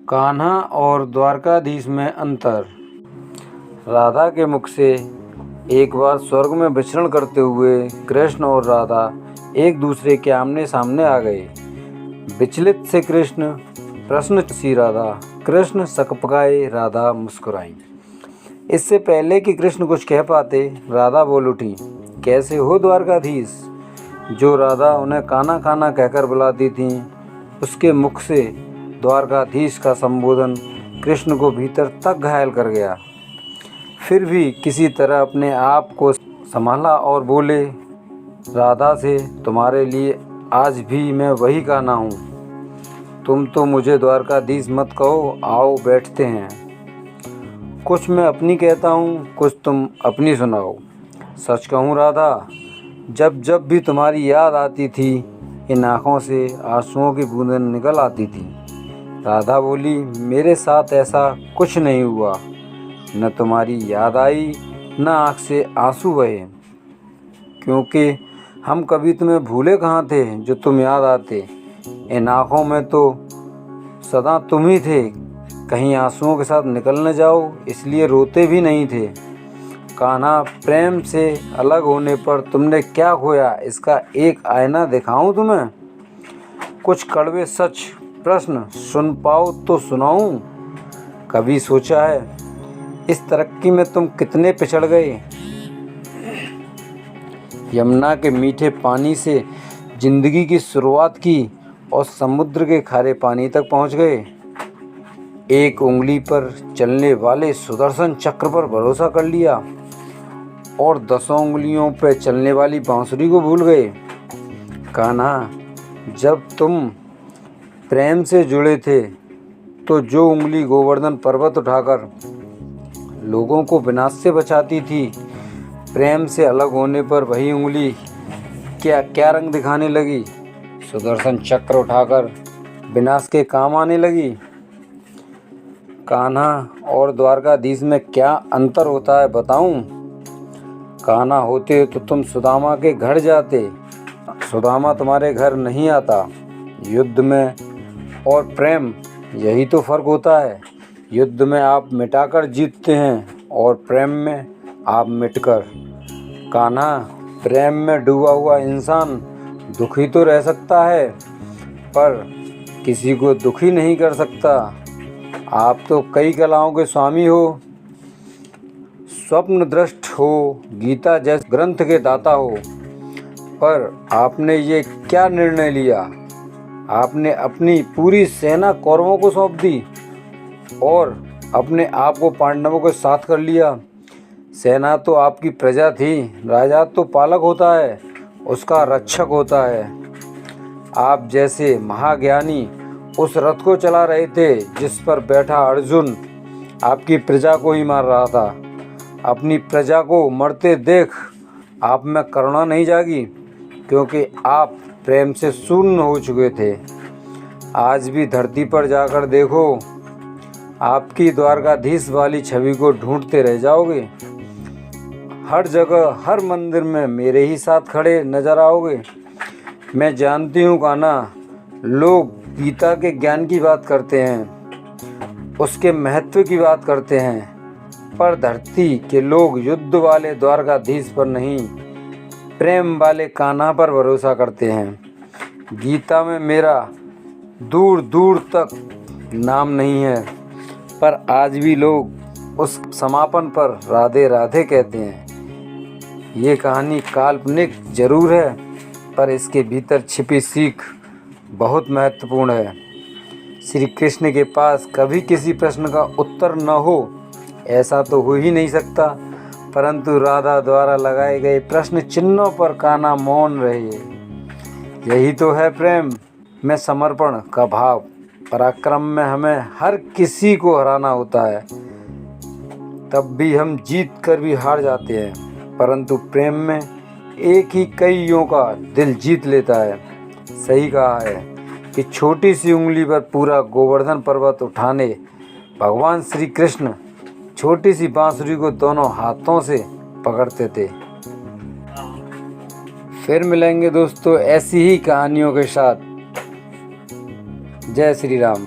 कान्हा और द्वारकाधीश में अंतर। राधा के मुख से एक बार स्वर्ग में विचरण करते हुए कृष्ण और राधा एक दूसरे के आमने सामने आ गए। विचलित से कृष्ण, प्रश्न सी राधा। कृष्ण सकपकाए, राधा मुस्कुराई। इससे पहले कि कृष्ण कुछ कह पाते, राधा बोल उठी, कैसे हो द्वारकाधीश। जो राधा उन्हें कान्हा कान्हा कहकर बुलाती थीं, उसके मुख से द्वारकाधीश का संबोधन कृष्ण को भीतर तक घायल कर गया। फिर भी किसी तरह अपने आप को संभाला और बोले, राधा से, तुम्हारे लिए आज भी मैं वही कान्हा हूँ। तुम तो मुझे द्वारकाधीश मत कहो, आओ बैठते हैं। कुछ मैं अपनी कहता हूँ, कुछ तुम अपनी सुनाओ। सच कहूँ राधा, जब जब भी तुम्हारी याद आती थी, इन आँखों से आंसुओं की बूंदें निकल आती थी। राधा बोली, मेरे साथ ऐसा कुछ नहीं हुआ। न तुम्हारी याद आई, न आँख से आंसू बहे। क्योंकि हम कभी तुम्हें भूले कहाँ थे जो तुम याद आते। इन आँखों में तो सदा तुम ही थे। कहीं आंसुओं के साथ निकल न जाओ, इसलिए रोते भी नहीं थे। कान्हा, प्रेम से अलग होने पर तुमने क्या खोया, इसका एक आईना दिखाऊं तुम्हें। कुछ कड़वे सच प्रश्न सुन पाओ तो सुनाऊं। कभी सोचा है इस तरक्की में तुम कितने पिछड़ गए। यमुना के मीठे पानी से जिंदगी की शुरुआत की और समुद्र के खारे पानी तक पहुंच गए। एक उंगली पर चलने वाले सुदर्शन चक्र पर भरोसा कर लिया और 10 उंगलियों पर चलने वाली बांसुरी को भूल गए। कान्हा, जब तुम प्रेम से जुड़े थे तो जो उंगली गोवर्धन पर्वत उठाकर लोगों को विनाश से बचाती थी, प्रेम से अलग होने पर वही उंगली क्या क्या रंग दिखाने लगी। सुदर्शन चक्र उठाकर विनाश के काम आने लगी। कान्हा और द्वारकाधीश में क्या अंतर होता है बताऊं। कान्हा होते तो तुम सुदामा के घर जाते, सुदामा तुम्हारे घर नहीं आता। युद्ध में और प्रेम, यही तो फर्क होता है। युद्ध में आप मिटाकर जीतते हैं और प्रेम में आप मिटकर। कान्हा, प्रेम में डूबा हुआ इंसान दुखी तो रह सकता है, पर किसी को दुखी नहीं कर सकता। आप तो कई कलाओं के स्वामी हो, स्वप्न दृष्ट हो, गीता जैसे ग्रंथ के दाता हो, पर आपने ये क्या निर्णय लिया। आपने अपनी पूरी सेना कौरवों को सौंप दी और अपने आप को पांडवों के साथ कर लिया। सेना तो आपकी प्रजा थी, राजा तो पालक होता है, उसका रक्षक होता है। आप जैसे महाज्ञानी उस रथ को चला रहे थे जिस पर बैठा अर्जुन आपकी प्रजा को ही मार रहा था। अपनी प्रजा को मरते देख आप में करुणा नहीं जागी, क्योंकि आप प्रेम से शून्य हो चुके थे। आज भी धरती पर जाकर देखो, आपकी द्वारकाधीश वाली छवि को ढूंढते रह जाओगे। हर जगह, हर मंदिर में मेरे ही साथ खड़े नजर आओगे। मैं जानती हूँ कान्हा, लोग गीता के ज्ञान की बात करते हैं, उसके महत्व की बात करते हैं, पर धरती के लोग युद्ध वाले द्वारकाधीश पर नहीं, प्रेम वाले कान्हा पर भरोसा करते हैं। गीता में मेरा दूर दूर तक नाम नहीं है, पर आज भी लोग उस समापन पर राधे राधे कहते हैं। ये कहानी काल्पनिक जरूर है, पर इसके भीतर छिपी सीख बहुत महत्वपूर्ण है। श्री कृष्ण के पास कभी किसी प्रश्न का उत्तर न हो, ऐसा तो हो ही नहीं सकता, परंतु राधा द्वारा लगाए गए प्रश्न चिन्हों पर कान्हा मौन रहे। यही तो है प्रेम में समर्पण का भाव। पराक्रम में हमें हर किसी को हराना होता है, तब भी हम जीत कर भी हार जाते हैं, परंतु प्रेम में एक ही कईयों का दिल जीत लेता है। सही कहा है कि छोटी सी उंगली पर पूरा गोवर्धन पर्वत उठाने भगवान श्री कृष्ण छोटी सी बांसुरी को दोनों हाथों से पकड़ते थे। फिर मिलेंगे दोस्तों ऐसी ही कहानियों के साथ। जय श्री राम।